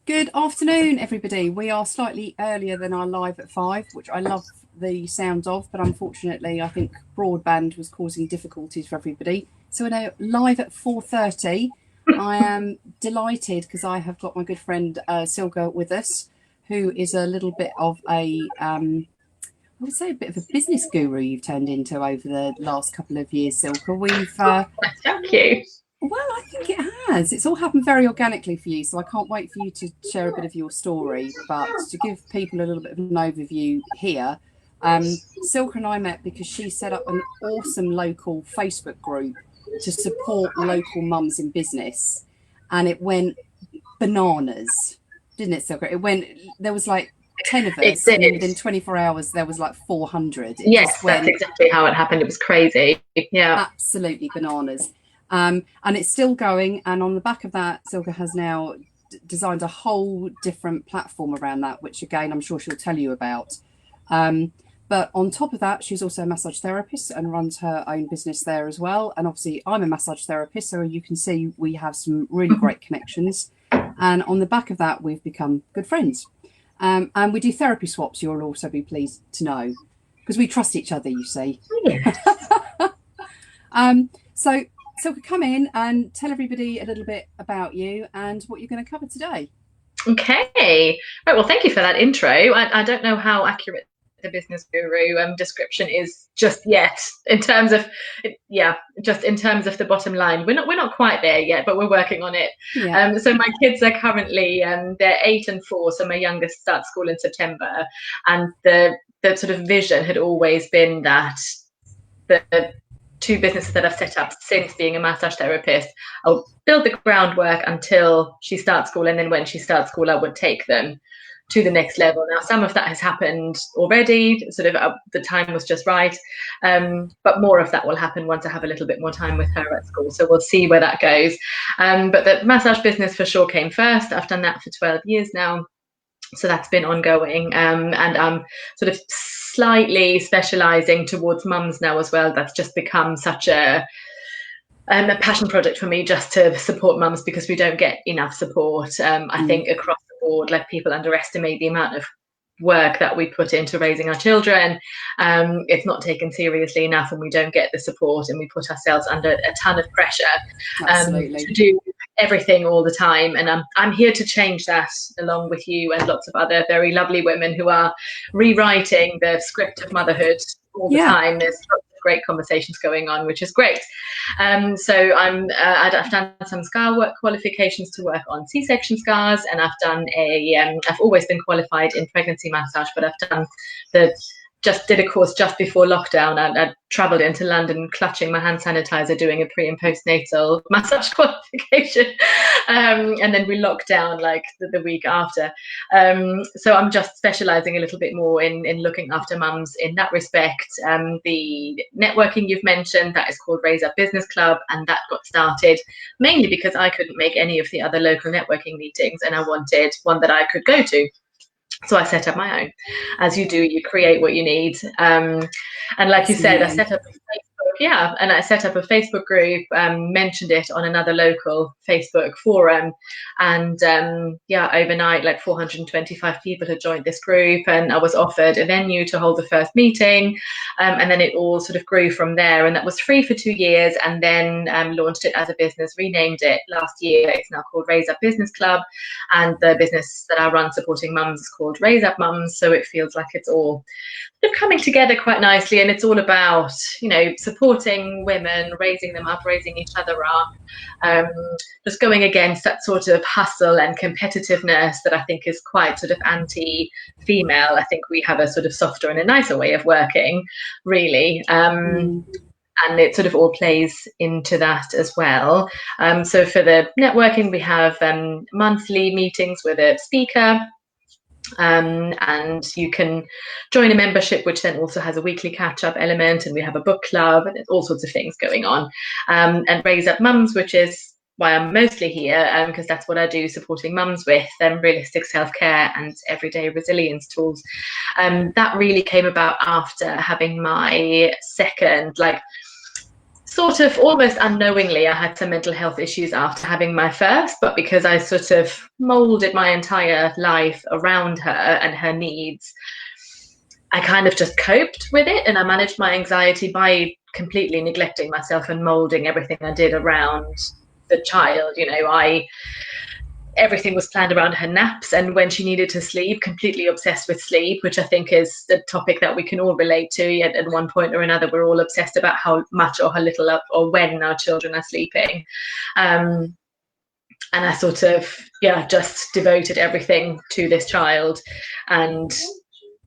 Good afternoon, everybody. We are slightly earlier than our live at 5, which I love the sound of, but unfortunately, I think broadband was causing difficulties for everybody. So we're now live at 4:30. I am delighted because I have got my good friend Silke with us, who is a little bit of I would say a bit of a business guru you've turned into over the last couple of years, Silke. Thank you. Well, I think it has. It's all happened very organically for you, so I can't wait for you to share a bit of your story. But to give people a little bit of an overview here, Silke and I met because she set up an awesome local Facebook group to support local mums in business, and it went bananas, didn't it, Silke? There was like 10 of It us, and then did. within 24 hours, there was like 400. It just Yes, that's went exactly how it happened. It was crazy. Yeah. absolutely bananas. And it's still going. And on the back of that, Silke has now designed a whole different platform around that, which again, I'm sure she'll tell you about. But on top of that, she's also a massage therapist and runs her own business there as well. And obviously, I'm a massage therapist, so you can see we have some really great connections. And on the back of that, we've become good friends. And we do therapy swaps, you'll also be pleased to know, because we trust each other, you see. Yes. So come in and tell everybody a little bit about you and what you're going to cover today. Okay. Right. Well, thank you for that intro. I don't know how accurate the business guru description is just yet in terms of just in terms of the bottom line. We're not quite there yet, but we're working on it. Yeah, So my kids are currently they're 8 and 4, so my youngest starts school in September, and the sort of vision had always been that the two businesses that I've set up since being a massage therapist, I'll build the groundwork until she starts school, and then when she starts school, I would take them to the next level. Now, some of that has happened already, sort of the time was just right, but more of that will happen once I have a little bit more time with her at school. So we'll see where that goes. But the massage business for sure came first. I've done that for 12 years now. So that's been ongoing, and I'm sort of slightly specializing towards mums now as well. That's just become such a passion project for me, just to support mums, because we don't get enough support. I mm, think across the board, like, people underestimate the amount of work that we put into raising our children. It's not taken seriously enough, and we don't get the support, and we put ourselves under a ton of pressure absolutely. to do everything all the time. And I'm here to change that, along with you and lots of other very lovely women who are rewriting the script of motherhood all the Yeah, time. There's lots of great conversations going on, which is great. So I've done some scar work qualifications to work on C-section scars, and I've always been qualified in pregnancy massage, but I've done the just did a course just before lockdown. I travelled into London clutching my hand sanitizer, doing a pre and postnatal massage qualification, and then we locked down like the week after. So I'm just specialising a little bit more in looking after mums in that respect. The networking you've mentioned, that is called Raise Up Business Club, and that got started mainly because I couldn't make any of the other local networking meetings, and I wanted one that I could go to. So I set up my own. As you do, you create what you need. And like you said, I fascinating. set up a Facebook, yeah, and I set up a Facebook group, mentioned it on another local Facebook forum, and yeah, overnight, like 425 people had joined this group, and I was offered a venue to hold the first meeting, and then it all sort of grew from there. And that was free for 2 years, and then launched it as a business, renamed it last year. It's now called Raise Up Business Club, and the business that I run supporting mums is called Raise Up Mums. So it feels like it's all coming together quite nicely, and it's all about, supporting women, raising them up, raising each other up, um, just going against that sort of hustle and competitiveness that I think is quite sort of anti-female. I think we have a sort of softer and a nicer way of working, really. Mm, And it sort of all plays into that as well. So for the networking, we have monthly meetings with a speaker, and you can join a membership, which then also has a weekly catch-up element, and we have a book club, and all sorts of things going on. And Raise Up Mums, which is why I'm mostly here, because that's what I do, supporting mums with realistic self-care and everyday resilience tools. That really came about after having my second, like, sort of almost unknowingly, I had some mental health issues after having my first, but because I sort of molded my entire life around her and her needs, I kind of just coped with it, and I managed my anxiety by completely neglecting myself and molding everything I did around the child. You know, I everything was planned around her naps, and when she needed to sleep, completely obsessed with sleep, which I think is the topic that we can all relate to. Yet at one point or another, we're all obsessed about how much or how little or when our children are sleeping. And I sort of, yeah, just devoted everything to this child. And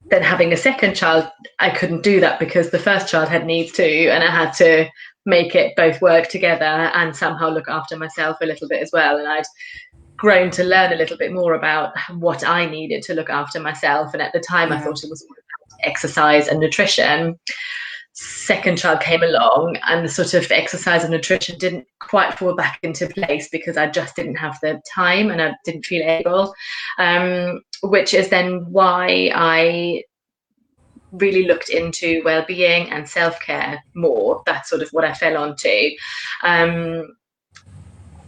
then having a second child, I couldn't do that because the first child had needs too, and I had to make it both work together and somehow look after myself a little bit as well. And I'd grown to learn a little bit more about what I needed to look after myself. And at the time, I thought it was all about exercise and nutrition. Second child came along, and the sort of exercise and nutrition didn't quite fall back into place because I just didn't have the time and I didn't feel able, which is then why I really looked into well-being and self-care more. That's sort of what I fell onto,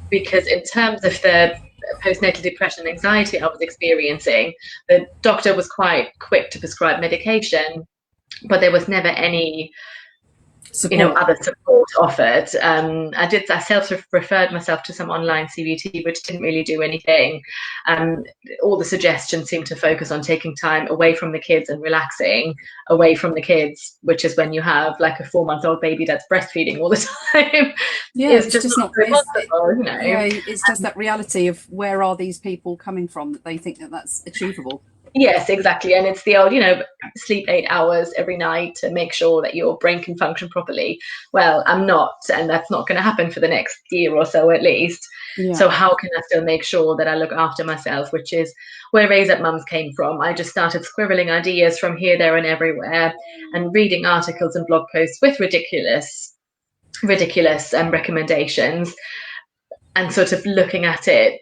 because in terms of the postnatal depression and anxiety I was experiencing, the doctor was quite quick to prescribe medication, but there was never any other support offered. I self-referred myself to some online CBT, which didn't really do anything. All the suggestions seemed to focus on taking time away from the kids and relaxing away from the kids, which is when you have like a 4-month-old baby that's breastfeeding all the time. Yeah, it's just not possible, you know. Yeah, it's just that reality of where are these people coming from that they think that that's achievable. Yes, exactly. And it's the old, sleep 8 hours every night to make sure that your brain can function properly. Well, I'm not, and that's not going to happen for the next year or so at least. Yeah. So how can I still make sure that I look after myself, which is where Raise Up Mums came from. I just started scribbling ideas from here, there and everywhere and reading articles and blog posts with ridiculous recommendations, and sort of looking at it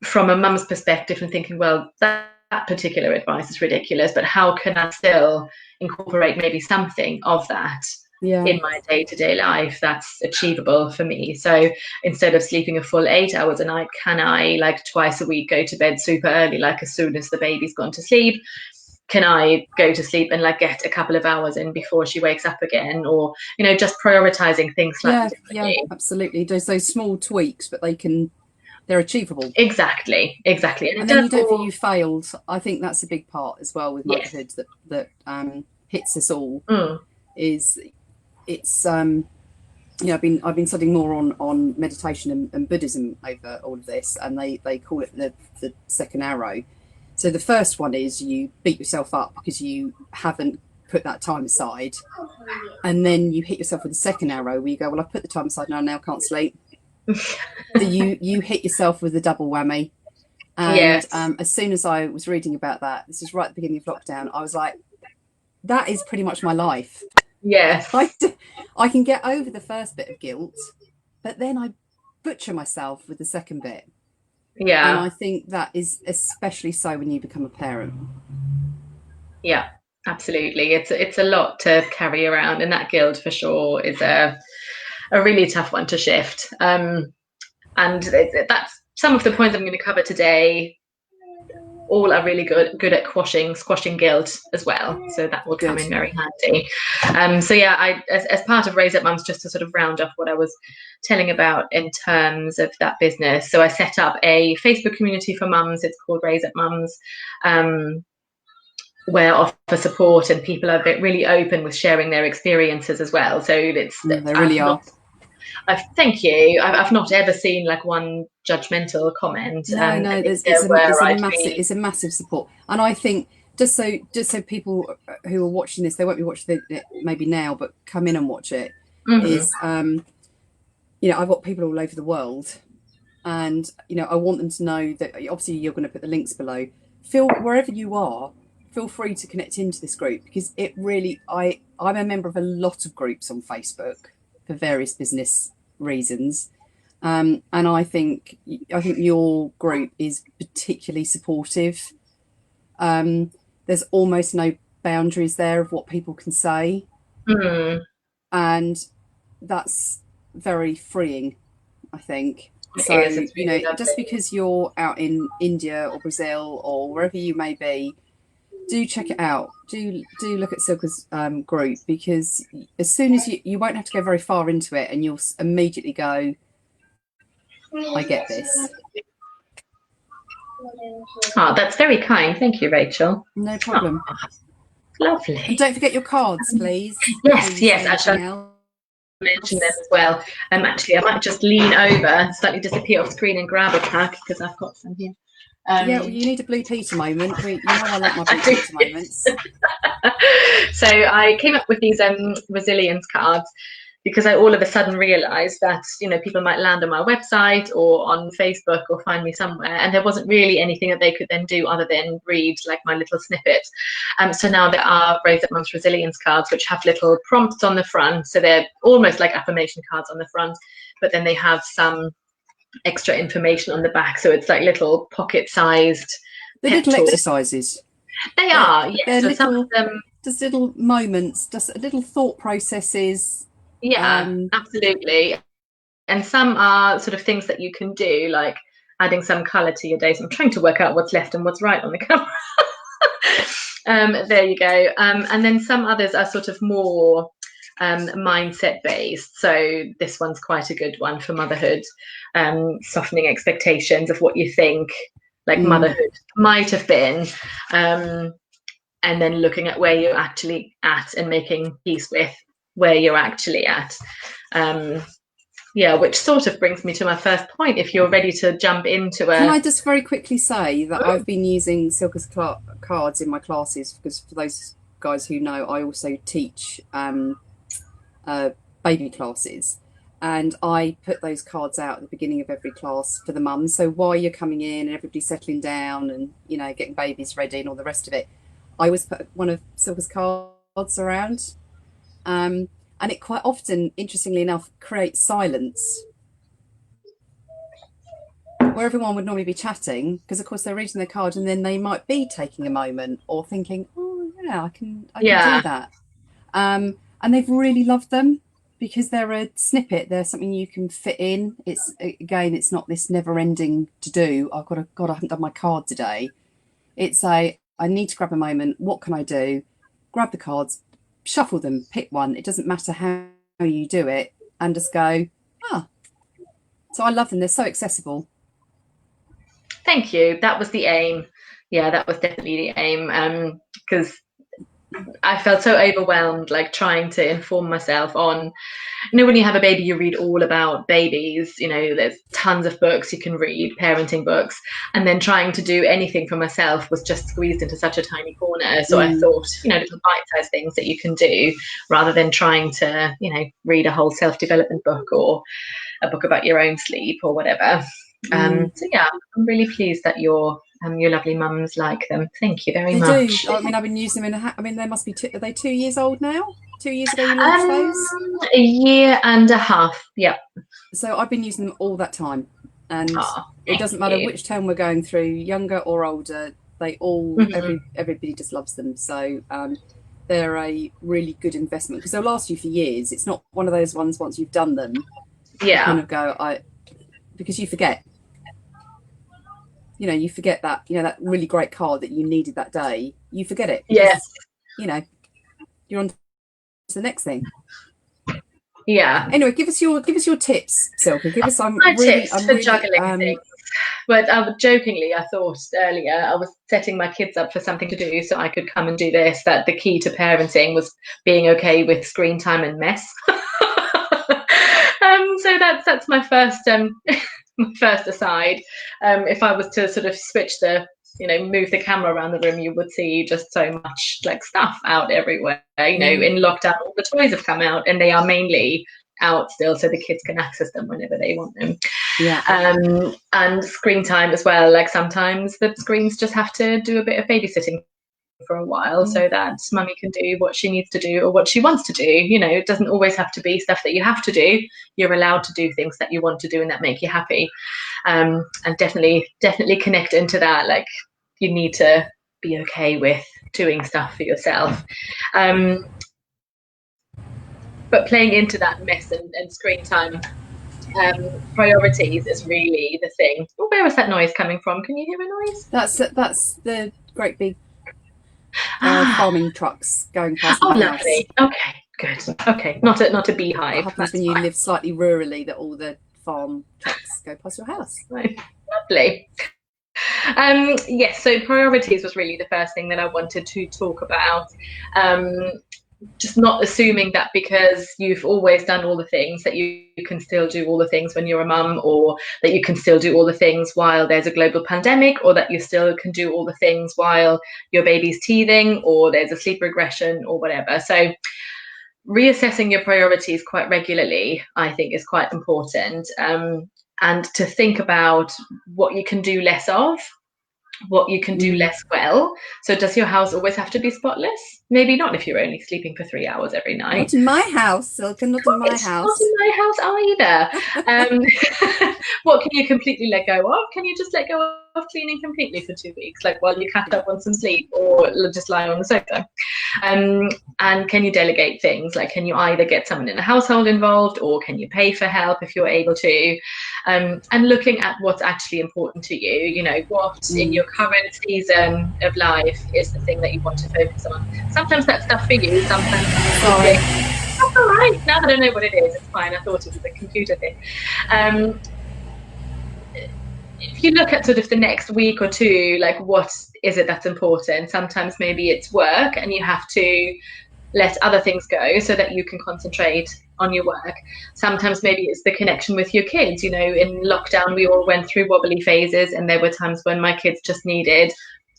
from a mum's perspective and thinking, well, that particular advice is ridiculous, but how can I still incorporate maybe something of that in my day-to-day life that's achievable for me? So instead of sleeping a full 8 hours a night, can I, like, twice a week go to bed super early, like as soon as the baby's gone to sleep? Can I go to sleep and like get a couple of hours in before she wakes up again? Or, just prioritizing things slightly differently. Yeah, absolutely. There's those small tweaks, but they're achievable. Exactly. And then you don't feel you failed. I think that's a big part as well with motherhood that hits us all. Is it's I've been studying more on meditation and Buddhism over all of this, and they call it the second arrow. So the first one is you beat yourself up because you haven't put that time aside, and then you hit yourself with the second arrow where you go, well, I've put the time aside, now can't sleep. So you hit yourself with a double whammy. And as soon as I was reading about that, this is right at the beginning of lockdown, I was like, that is pretty much my life. Yes. I can get over the first bit of guilt, but then I butcher myself with the second bit. Yeah. And I think that is especially so when you become a parent. Yeah, absolutely. It's a lot to carry around, and that guilt for sure is a really tough one to shift. And that's some of the points I'm going to cover today. All are really good at squashing guilt as well. So that will come in very handy. So yeah, as part of Raise Up Mums, just to sort of round off what I was telling about in terms of that business. So I set up a Facebook community for mums. It's called Raise Up Mums, where I offer support, and people are really open with sharing their experiences as well. So they really are. Thank you. I've not ever seen like one judgmental comment. No, it's a massive support, and I think just so people who are watching this, they won't be watching it maybe now, but come in and watch it. Is I've got people all over the world, and I want them to know that obviously you're going to put the links below. Wherever you are, feel free to connect into this group, because it really I'm a member of a lot of groups on Facebook for various business reasons, and I think your group is particularly supportive. There's almost no boundaries there of what people can say, and that's very freeing, I think. It So, is. It's really just lovely. because you're out in India or Brazil or wherever you may be, do check it out. Do look at Silka's group, because as soon as you won't have to go very far into it, and you'll immediately go, I get this. Oh, that's very kind. Thank you, Rachel. No Oh, problem. And lovely. don't forget your cards, please, before Yes, you yes. say I shall anything else. mention them as well. Actually, I might just lean over, slightly disappear off screen and grab a pack because I've got some here. Yeah, well, you need a Blue Peter moment. I like my Blue I do. Peter moments. So I came up with these resilience cards because I all of a sudden realized that, people might land on my website or on Facebook or find me somewhere, and there wasn't really anything that they could then do other than read like my little snippet. So now there are Raise Up Mums resilience cards, which have little prompts on the front. So they're almost like affirmation cards on the front, but then they have some extra information on the back. So it's like little pocket-sized The pep little talk. exercises. They They're, are, yes. they're So some of little, them, just little moments, just little thought processes. yeah, absolutely. And some are sort of things that you can do, like adding some color to your day. So I'm trying to work out what's left and what's right on the camera. There you go. And then some others are sort of more mindset based. So this one's quite a good one for motherhood, softening expectations of what you think like Mm. motherhood might have been. And then looking at where you're actually at and making peace with where you're actually at. Yeah, which sort of brings me to my first point. If you're ready to jump into Can a, I just very quickly say that I've been using Silka's cards in my classes, because for those guys who know, I also teach baby classes. And I put those cards out at the beginning of every class for the mums. So while you're coming in and everybody's settling down and, getting babies ready and all the rest of it, I always put one of Silka's cards around. And it quite often, interestingly enough, creates silence where everyone would normally be chatting, because of course they're reading their card, and then they might be taking a moment or thinking, oh yeah, I can do yeah, that. And they've really loved them, because they're a snippet, they're something you can fit in. It's, again, it's not this never ending to do. God, I haven't done my card today. It's I need to grab a moment. What can I do? Grab the cards, shuffle them, pick one. It doesn't matter how you do it, and just go, ah. So I love them. They're so accessible. thank you. That was the aim. Yeah, that was definitely the aim. Because I felt so overwhelmed, like trying to inform myself on, when you have a baby, you read all about babies, there's tons of books you can read, parenting books, and then trying to do anything for myself was just squeezed into such a tiny corner. So I Mm. thought, little bite-sized things that you can do rather than trying to, read a whole self-development book or a book about your own sleep or whatever. Mm. So yeah, I'm really pleased that your lovely mums like them. Thank you very They do. much. I mean, I've been using them they must be, are they 2 years old now? 2 years ago you launched those? A year and a half. Yep. So I've been using them all that time. And Oh, it thank doesn't matter you. which term we're going through, younger or older, Mhm. everybody just loves them. So they're a really good investment, because they'll last you for years. It's not one of those ones, once you've done them, you kind Yeah. of go, because you forget. You forget that, that really great card that you needed that day. You forget it Yes. because, you know, you're on to the next thing. Yeah. Anyway, give us your tips, Silke. Give us. My tips I'm for really. juggling things. But jokingly, I thought earlier I was setting my kids up for something to do so I could come and do this. That the key to parenting was being okay with screen time and mess. So that's my first my first aside. If I was to sort of switch move the camera around the room, you would see just so much like stuff out everywhere. Mm, In lockdown, all the toys have come out, and they are mainly out still, so the kids can access them whenever they want them. yeah. And screen time as well. Like sometimes the screens just have to do a bit of babysitting for a while Mm, so that mummy can do what she needs to do or what she wants to do. It doesn't always have to be stuff that you have to do. You're allowed to do things that you want to do and that make you happy. And definitely connect into that. Like you need to be okay with doing stuff for yourself. Um, but playing into that mess and screen time, priorities is really the thing. Oh, where was that noise coming from? Can you hear a noise? That's the great big Ah, farming trucks going past oh, my house. lovely. Okay, good. Okay, not a What beehive. happens That's when you fine. live slightly rurally, that all the farm trucks go past your house. Right. Lovely. Yes, so priorities was really the first thing that I wanted to talk about. Um, just not assuming that because you've always done all the things that you can still do all the things when you're a mum, or that you can still do all the things while there's a global pandemic, or that you still can do all the things while your baby's teething or there's a sleep regression or whatever. So reassessing your priorities quite regularly, I think, is quite important. And to think about what you can do less of, what you can do Mm. less well. So does your house always have to be spotless? Maybe not if you're only sleeping for 3 hours every night. Not in my house, Silke, not in my It's not house. in my house either. What can you completely let go of? Can you just let go of cleaning completely for 2 weeks, like while you catch Yeah. up on some sleep, or just lie on the sofa? Um, and can you delegate things? Like, can you either get someone in the household involved, or can you pay for help if you're able to? And looking at what's actually important to you. You know, what in Mm. your current season of life is the thing that you want to focus on. Sometimes that's stuff for you. Sometimes Sorry. that's all right. Now that I know what it is, it's fine. I thought it was a computer thing. Um, if you look at sort of the next week or two, like what is it that's important? Sometimes maybe it's work and you have to let other things go so that you can concentrate on your work. Sometimes maybe it's the connection with your kids. You know, in lockdown, we all went through wobbly phases, and there were times when my kids just needed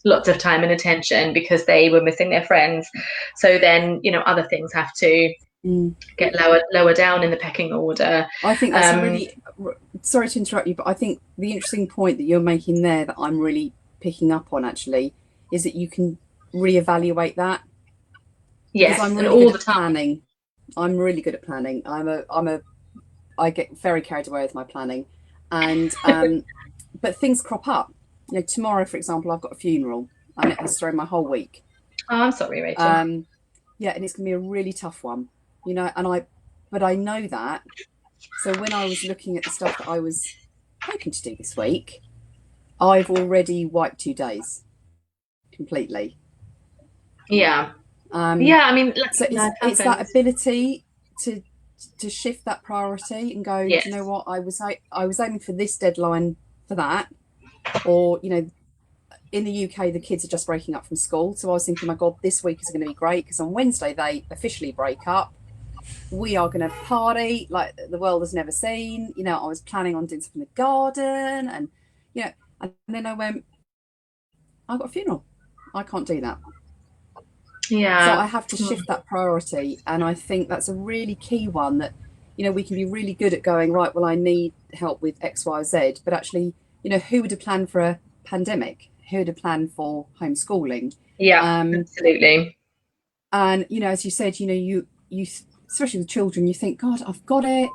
lots of time and attention because they were missing their friends. So then, you know, other things have to Mm. get lower down in the pecking order. I think that's a Um, really, sorry to interrupt you, but I think the interesting point that you're making there, that I'm really picking up on actually, is that you can reevaluate that, because yes, I'm and really good all at the time. planning. I'm really good at planning. I get very carried away with my planning, and but things crop up. You know, tomorrow, for example, I've got a funeral, and it has thrown my whole week. Oh, I'm sorry, Rachel. Um, yeah, and it's going to be a really tough one, you know. But I know that. So when I was looking at the stuff that I was hoping to do this week, I've already wiped 2 days completely. Yeah, Um, yeah. I mean, like, so life it's that happens. ability to shift that priority and go, do you know Yes. what, I was aiming for this deadline for that, or you know, in the UK the kids are just breaking up from school, so I was thinking, my God, this week is going to be great because on Wednesday they officially break up. We are going to party like the world has never seen. You know, I was planning on doing something in the garden, and you know, and then I went, I got a funeral. I can't do that. So I Yeah. have to shift that priority. And I think that's a really key one, that, you know, we can be really good at going, right, well, I need help with X, Y, Z. But actually, you know, who would have planned for a pandemic? Who would have planned for homeschooling? Yeah. Um, Absolutely. and, you know, as you said, you know, you, especially with children, you think, God, I've got it.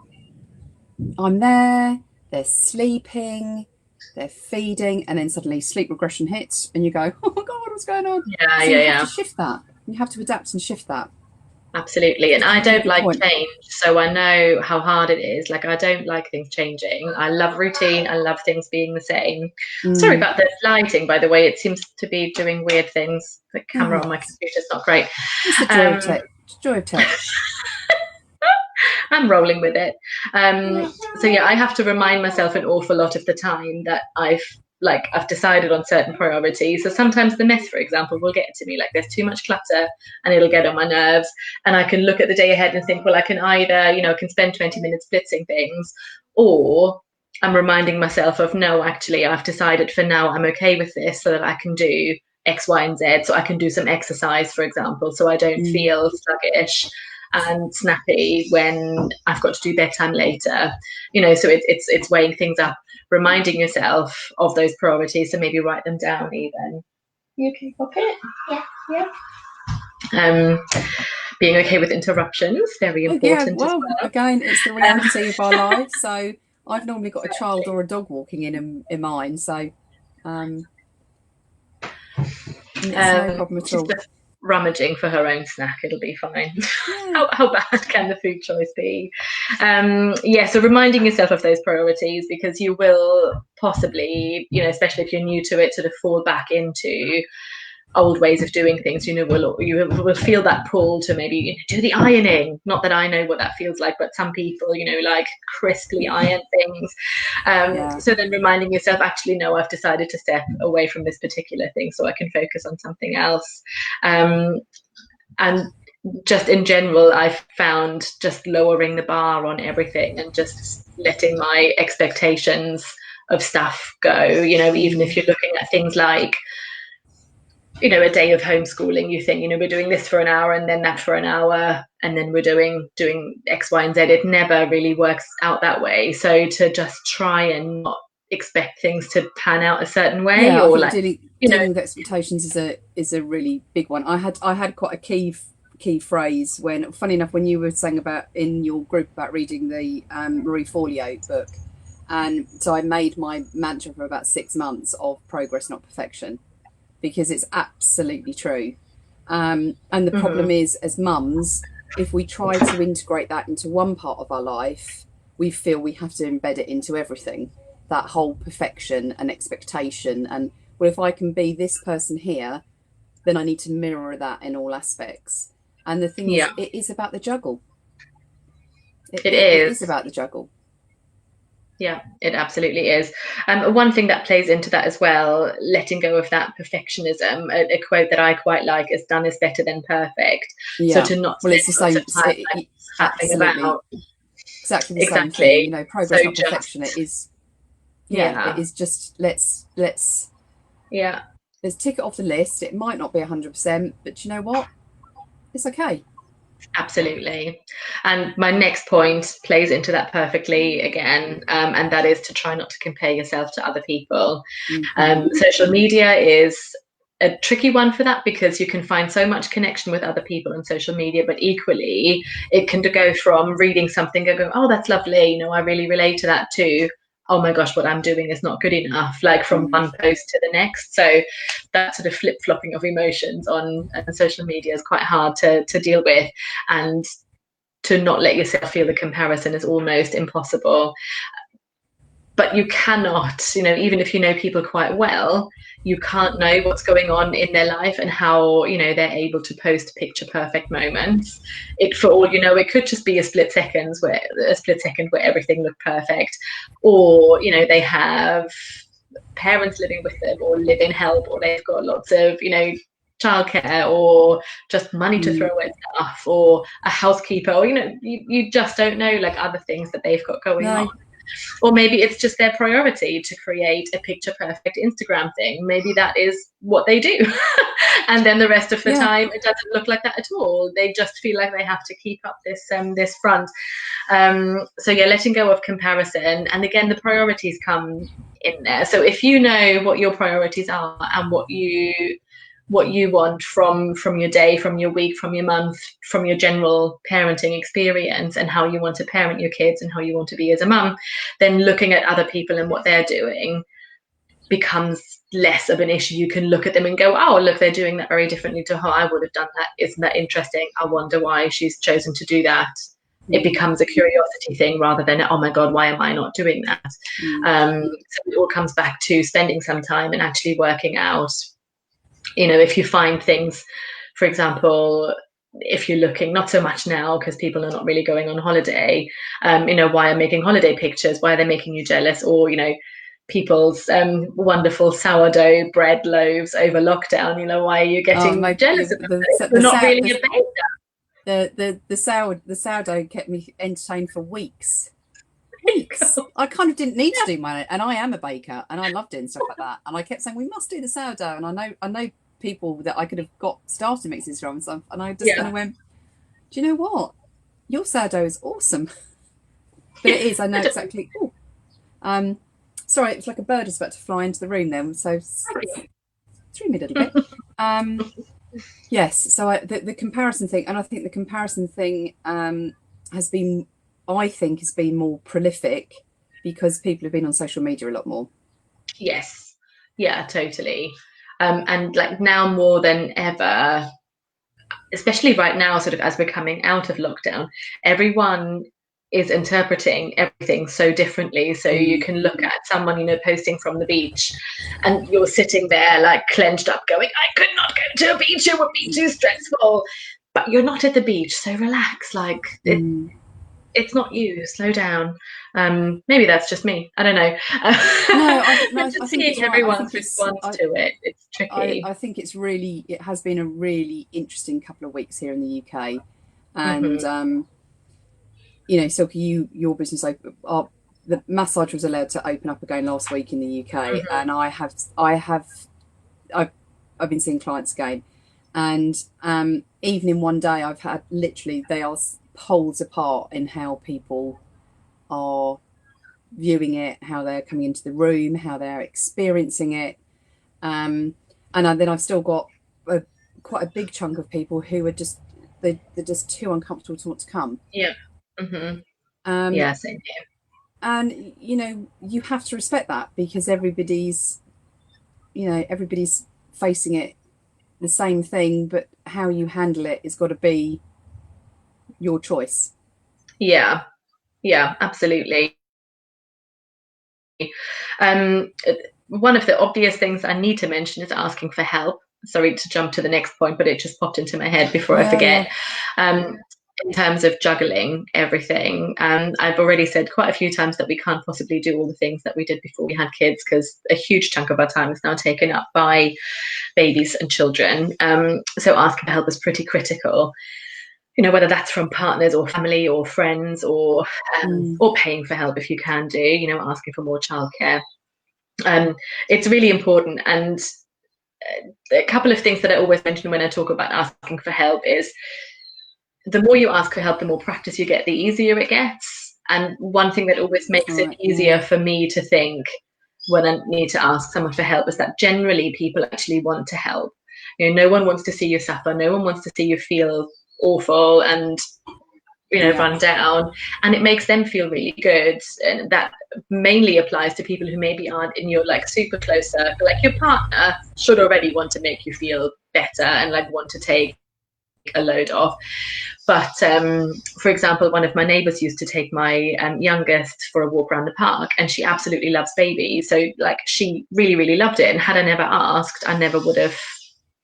I'm there. They're sleeping, they're feeding. And then suddenly sleep regression hits and you go, oh my God, what's going on? Yeah. So Yeah. you have to Yeah. shift that. You have to adapt and shift that. Absolutely. And It's a I really don't good like point. change, so I know how hard it is. Like, I don't like things changing. I love routine. I love things being the same. Sorry Mm. about the lighting, by the way. It seems to be doing weird things. The camera on my computer is not great. It's the joy of Um, tech. It's the joy of tech. I'm rolling with it. So yeah, I have to remind myself an awful lot of the time that I've decided on certain priorities. So sometimes the mess, for example, will get to me. Like, there's too much clutter and it'll get on my nerves. And I can look at the day ahead and think, well, I can either, you know, I can spend 20 minutes blitzing things, or I'm reminding myself of, no, actually, I've decided for now I'm okay with this, so that I can do X, Y, and Z. So I can do some exercise, for example, so I don't Mm. feel sluggish and snappy when I've got to do bedtime later. You know, so it's weighing things up, reminding yourself of those priorities, so maybe write them down even. You okay, Pocket? Yeah. Yeah. Um, being okay with interruptions, very Oh, yeah, important as well, well. again, it's the Um, reality of our lives. So I've normally got a child exactly. or a dog walking in mine. So um, it's no problem Which at is all. just rummaging for her own snack. It'll be fine. Yeah. How bad can the food choice be? Yeah, so reminding yourself of those priorities, because you will possibly, especially if you're new to it, sort of fall back into old ways of doing things. You will feel that pull to maybe do the ironing. Not that I know what that feels like, but some people, like crisply iron things. Yeah. So then reminding yourself, actually, no, I've decided to step away from this particular thing so I can focus on something else. And just in general, I've found just lowering the bar on everything and just letting my expectations of stuff go. Even if you're looking at things like, a day of homeschooling, you think, we're doing this for an hour and then that for an hour, and then we're doing X, Y, and Z. It never really works out that way. So to just try and not expect things to pan out a certain way, Yeah, I or think like, dealing with expectations is a really big one. I had quite a key phrase when, funny enough, when you were saying about in your group about reading the Marie Forleo book, and so I made my mantra for about 6 months of progress, not perfection, because it's absolutely true. And the problem mhm, is, as mums, if we try to integrate that into one part of our life, we feel we have to embed it into everything. That whole perfection and expectation. And well, if I can be this person here, then I need to mirror that in all aspects. And the thing is, yeah, it is about the juggle. it It is. is about the juggle. Yeah, it absolutely is. One thing that plays into that as well, letting go of that perfectionism, a quote that I quite like is "done is better than perfect." So Yeah. to not Well, spend it's the lots of same. time like faffing Absolutely. about. Exactly the same thing. Exactly. So Progress, not perfection. It just, is, yeah, it yeah, is just yeah, let's tick it off the list. It might not be 100%, but you know what? It's okay. absolutely. And my next point plays into that perfectly again, and that is to try not to compare yourself to other people. Hmm. Social media is a tricky one for that, because you can find so much connection with other people on social media, but equally it can go from reading something and go, oh, that's lovely, I really relate to that too. Oh my gosh, what I'm doing is not good enough, like from Mm. one post to the next. So that sort of flip-flopping of emotions on social media is quite hard to deal with, and to not let yourself feel the comparison is almost impossible. But you cannot, even if you know people quite well, you can't know what's going on in their life and how, they're able to post picture perfect moments. For all you know, it could just be a split second where everything looked perfect, or, they have parents living with them, or live in help, or they've got lots of, childcare, or just money to Mm. throw at stuff, or a housekeeper, or, you just don't know, like, other things that they've got going on. No. Or maybe it's just their priority to create a picture perfect Instagram thing. Maybe that is what they do. And then the rest of the Yeah. time it doesn't look like that at all. They just feel like they have to keep up this front. So yeah, letting go of comparison. And again, the priorities come in there. So if you know what your priorities are, and what you want from your day, from your week, from your month, from your general parenting experience, and how you want to parent your kids and how you want to be as a mum, then looking at other people and what they're doing becomes less of an issue. You can look at them and go, oh, look, they're doing that very differently to how I would have done that. Isn't that interesting? I wonder why she's chosen to do that. It Mm. becomes a curiosity thing rather than, oh my God, why am I not doing that? Mm. So it all comes back to spending some time and actually working out, if you find things, for example, if you're looking, not so much now because people are not really going on holiday, why are making holiday pictures? Why are they making you jealous? Or, people's wonderful sourdough bread loaves over lockdown, why are you Oh, getting my jealous of them? You're not really a baker. the sourdough kept me entertained for weeks. Weeks. I kind of didn't need to do mine, and I am a baker, and I love doing stuff like that. And I kept saying we must do the sourdough, and I know people that I could have got starter mixes from and stuff, and I just kind Yeah. of went, do you know what? Your sourdough is awesome, but it Yeah. is. I know exactly. Ooh, um, sorry, it's like a bird is about to fly into the room then, so threw me a little bit. Um, yes, so the comparison thing, and I think the comparison thing has been, I think, has been more prolific because people have been on social media a lot more. Yes. Yeah, totally. And like now more than ever, especially right now, sort of as we're coming out of lockdown, everyone is interpreting everything so differently. So you Mm, can look at someone, posting from the beach, and you're sitting there like clenched up going, I could not go to a beach, it would be too stressful. But you're not at the beach, so relax. Like mm. it's not you. Slow down. Maybe that's just me. I don't know. No, But I just think seeing it's right. I everyone's think response to it, it's tricky. I think it has been a really interesting couple of weeks here in the UK, and Hmm. Silke, your business the massage was allowed to open up again last week in the UK, Hmm. and I've I've been seeing clients again, and even in one day, I've had literally they are poles apart in how people are viewing it, how they're coming into the room, how they're experiencing it. Um, and then I've still got quite a big chunk of people who are they're just too uncomfortable to want to come. Yeah. Hmm. Um, Yeah, same here. and you have to respect that because everybody's facing it the same thing, but how you handle it has got to be your choice. Yeah, yeah, absolutely. Um, One of the obvious things I need to mention is asking for help. Sorry to jump to the next point, but it just popped into my head before I Yeah, yeah. forget. Um, in terms of juggling everything, I've already said quite a few times that we can't possibly do all the things that we did before we had kids because a huge chunk of our time is now taken up by babies and children. So asking for help is pretty critical. Whether that's from partners or family or friends Mm, or paying for help if you can do. Asking for more childcare. Um, it's really important. And a couple of things that I always mention when I talk about asking for help is the more you ask for help, the more practice you get, the easier it gets. And one thing that always that's makes it right. Yeah. easier for me to think when I need to ask someone for help is that generally people actually want to help. No one wants to see you suffer. No one wants to see you feel awful and Yeah. run down, and it makes them feel really good. And that mainly applies to people who maybe aren't in your like super close circle. Like your partner should already want to make you feel better and like want to take a load off. But for example, one of my neighbors used to take my youngest for a walk around the park, and she absolutely loves babies. So like she really, really loved it. And had I never asked, I never would have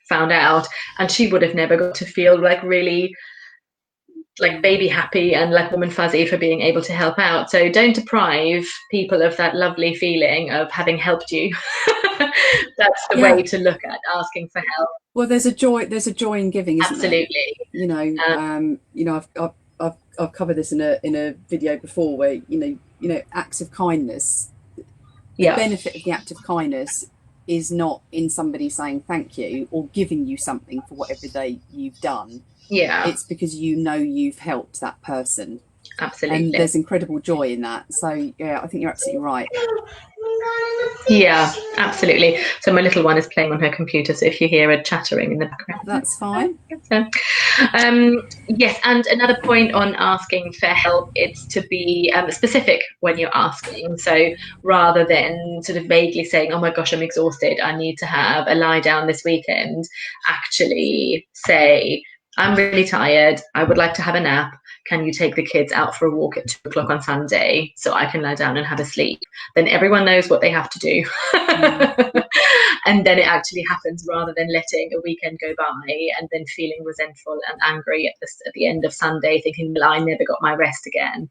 found out, and she would have never got to feel like really like baby happy and like woman fuzzy for being able to help out. So don't deprive people of that lovely feeling of having helped you. That's the Yeah. way to look at asking for help. Well, there's a joy in giving, isn't there? Absolutely. Um, I've covered this in a video before where acts of kindness, the yeah. benefit of the act of kindness is not in somebody saying thank you or giving you something for whatever you've done. Yeah. It's because you've helped that person, and Absolutely. there's incredible joy in that. So yeah, I think you're absolutely right. Yeah, absolutely. So my little one is playing on her computer, so if you hear her chattering in the background, That's fine. so, yes, and another point on asking for help, it's to be specific when you're asking. So rather than sort of vaguely saying, "Oh my gosh, I'm exhausted. I need to have a lie down this weekend," actually say, "I'm really tired. I would like to have a nap. Can you take the kids out for a walk at 2 o'clock on Sunday so I can lie down and have a sleep?" Then everyone knows what they have to do. Mm, And then it actually happens rather than letting a weekend go by and then feeling resentful and angry at the end of Sunday, thinking, well, I never got my rest again.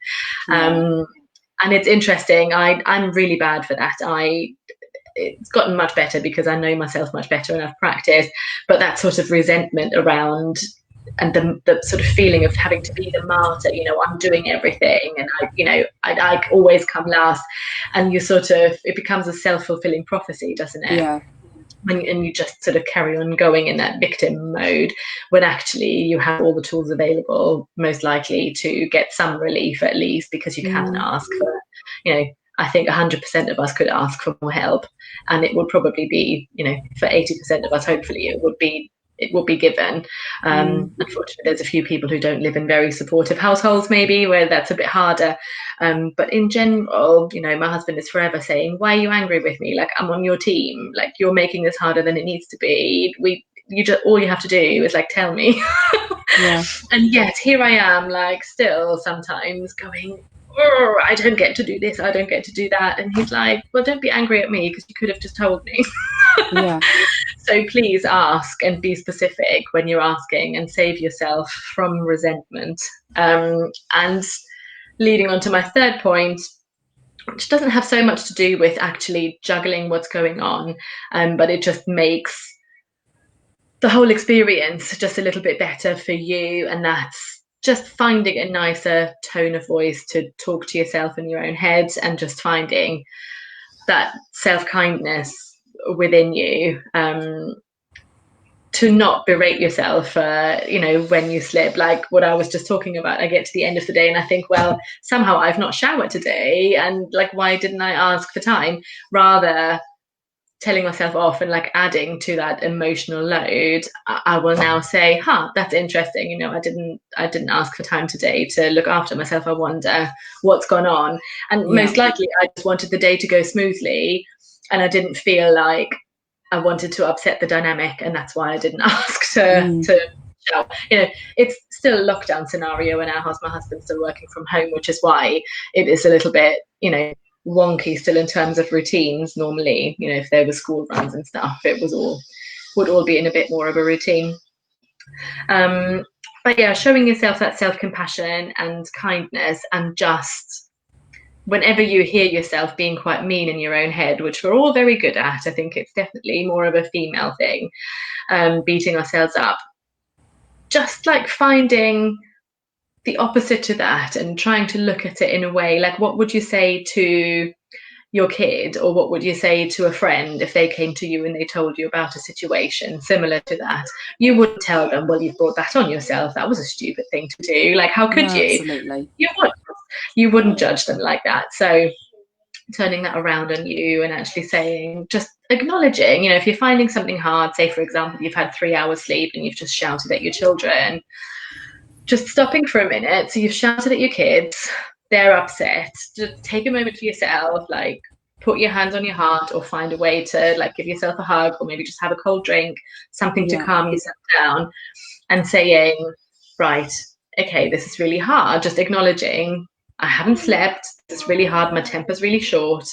yeah. Um, and it's interesting. I'm really bad for that. It's gotten much better because I know myself much better and I've practiced. But that sort of resentment around and the sort of feeling of having to be the martyr, I'm doing everything and I always come last, and it becomes a self-fulfilling prophecy, doesn't it? Yeah. And you just sort of carry on going in that victim mode when actually you have all the tools available, most likely to get some relief at least, because you can Mm, ask for, I think 100% of us could ask for more help, and it would probably be, for 80% of us, hopefully, it will be given. mm, Unfortunately, there's a few people who don't live in very supportive households, maybe, where that's a bit harder. But in general, my husband is forever saying, "Why are you angry with me? Like, I'm on your team. Like, you're making this harder than it needs to be. You just all you have to do is like tell me." Yeah. And yet here I am, like still sometimes going, oh, I don't get to do this, I don't get to do that. And he's like, well, don't be angry at me because you could have just told me. Yeah. So please ask and be specific when you're asking and save yourself from resentment. And leading on to my third point, which doesn't have so much to do with actually juggling what's going on, but it just makes the whole experience just a little bit better for you. And that's just finding a nicer tone of voice to talk to yourself in your own head, and just finding that self-kindness within you, to not berate yourself, when you slip. Like what I was just talking about, I get to the end of the day and I think, well, somehow I've not showered today, and like, why didn't I ask for time? Rather telling myself off and like adding to that emotional load, I will now say, that's interesting, I didn't ask for time today to look after myself. I wonder what's gone on. And Yeah. most likely I just wanted the day to go smoothly, and I didn't feel like I wanted to upset the dynamic, and that's why I didn't ask to shower. It's still a lockdown scenario, and my husband's still working from home, which is why it is a little bit, wonky still in terms of routines. Normally, if there were school runs and stuff, would all be in a bit more of a routine. But yeah, showing yourself that self-compassion and kindness, and just whenever you hear yourself being quite mean in your own head, which we're all very good at, I think it's definitely more of a female thing, beating ourselves up, just like finding the opposite to that and trying to look at it in a way like, what would you say to your kid, or what would you say to a friend if they came to you and they told you about a situation similar to that? You wouldn't tell them, well, you've brought that on yourself, that was a stupid thing to do, like how could No, you? absolutely. You wouldn't judge them like that. So turning that around on you and actually saying, just acknowledging, if you're finding something hard, say for example you've had 3 hours sleep and you've just shouted at your children, just stopping for a minute. So you've shouted at your kids, they're upset, just take a moment for yourself, like put your hands on your heart, or find a way to like give yourself a hug, or maybe just have a cold drink, something to Yeah. calm yourself down, and saying, right, okay, this is really hard. Just acknowledging, I haven't slept, this is really hard, my temper's really short.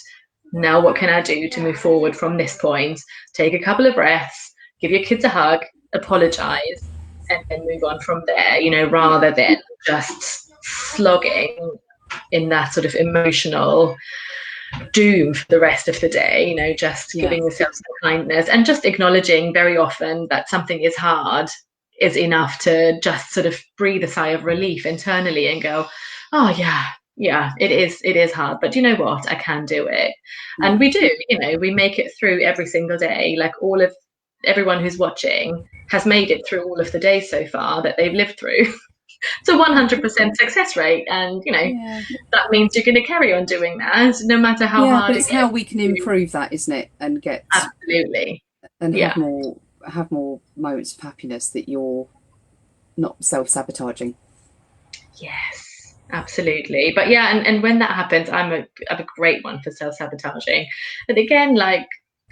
Now what can I do to move forward from this point? Take a couple of breaths, give your kids a hug, apologize, and then move on from there, rather than just slogging in that sort of emotional doom for the rest of the day, just giving yourself some kindness, and just acknowledging very often that something is hard is enough to just sort of breathe a sigh of relief internally and go, oh yeah, it is hard, but you know what, I can do it. And we do, we make it through every single day. Like everyone who's watching has made it through all of the days so far that they've lived through. It's a 100% success rate, and that means you're going to carry on doing that no matter how hard but it it's gets. how we can improve that, isn't it? And get Absolutely. and have more moments of happiness, that you're not self-sabotaging. Yes, absolutely. But yeah, and when that happens, I'm a great one for self-sabotaging. And again, like,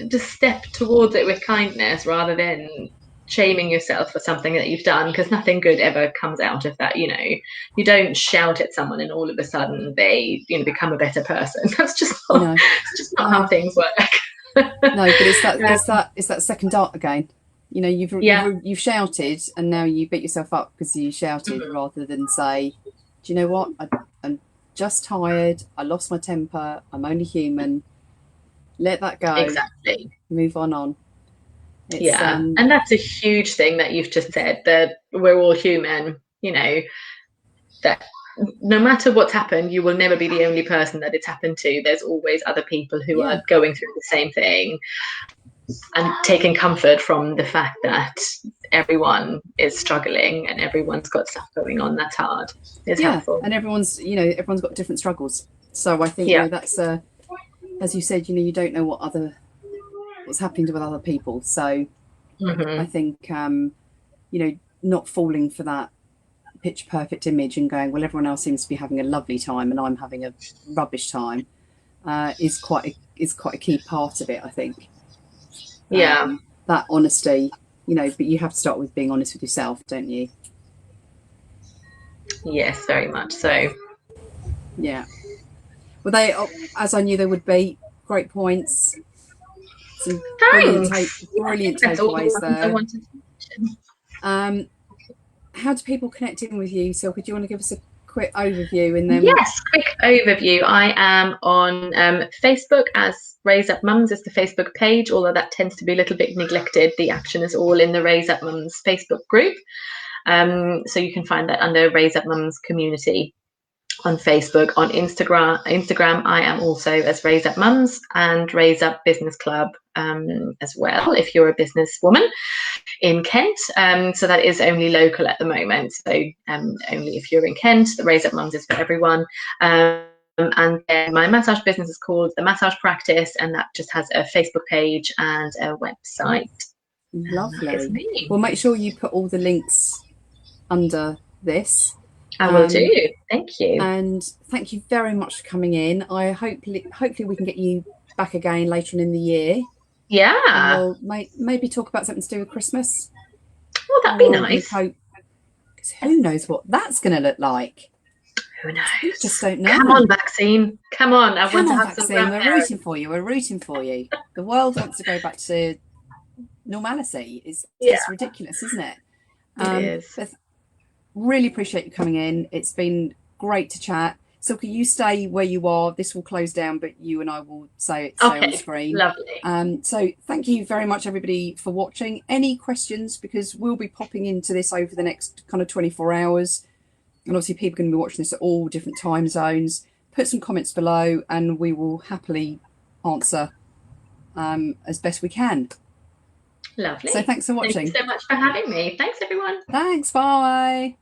just step towards it with kindness rather than shaming yourself for something that you've done, because nothing good ever comes out of that. You don't shout at someone and all of a sudden they become a better person. That's just not, it's just not how things work. No, but it's that second dart again. You've shouted, and now you beat yourself up because you shouted, rather than say, do you know what, I'm just tired, I lost my temper, I'm only human, let that go. Exactly. Move on. And that's a huge thing that you've just said, that we're all human, that no matter what's happened, you will never be the only person that it's happened to. There's always other people who are going through the same thing, and taking comfort from the fact that everyone is struggling and everyone's got stuff going on that's hard is helpful. And everyone's got different struggles. So I think that's as you said, you don't know what's happening with other people. So I think not falling for that picture perfect image and going, well, everyone else seems to be having a lovely time and I'm having a rubbish time, is quite a key part of it, I think. That honesty, but you have to start with being honest with yourself, don't you? Yes, very much so. Yeah. Well, they, as I knew they would be, great points. Some Thanks. Yeah, I brilliant think that's all the takeaways ones I there. wanted to mention. Um, how do people connect in with you, Silke? Do you want to give us a quick overview and then? Yes, quick overview. I am on Facebook as Raise Up Mums is the Facebook page, although that tends to be a little bit neglected. The action is all in the Raise Up Mums Facebook group. So you can find that under Raise Up Mums Community on Facebook. On Instagram, I am also as Raise Up Mums and Raise Up Business Club as well, if you're a businesswoman in Kent. So that is only local at the moment. So only if you're in Kent, the Raise Up Mums is for everyone. And then my massage business is called The Massage Practice, and that just has a Facebook page and a website. Lovely. Well, make sure you put all the links under this. I will do. Thank you. And thank you very much for coming in. I hopefully we can get you back again later on in the year. Yeah. And we'll maybe talk about something to do with Christmas. Oh, that'd be nice. Because who knows what that's going to look like? Who knows? We just don't know. Come on, vaccine. Come on. I want to have vaccine. some. We're rooting for you. We're rooting for you. The world wants to go back to normality. It's ridiculous, isn't it? It is. But really appreciate you coming in. It's been great to chat. Silke, you stay where you are. This will close down, but you and I will stay on screen. Lovely. So thank you very much, everybody, for watching. Any questions? Because we'll be popping into this over the next kind of 24 hours. And obviously people are going to be watching this at all different time zones. Put some comments below and we will happily answer as best we can. Lovely. So thanks for watching. Thank you so much for having me. Thanks, everyone. Thanks. Bye.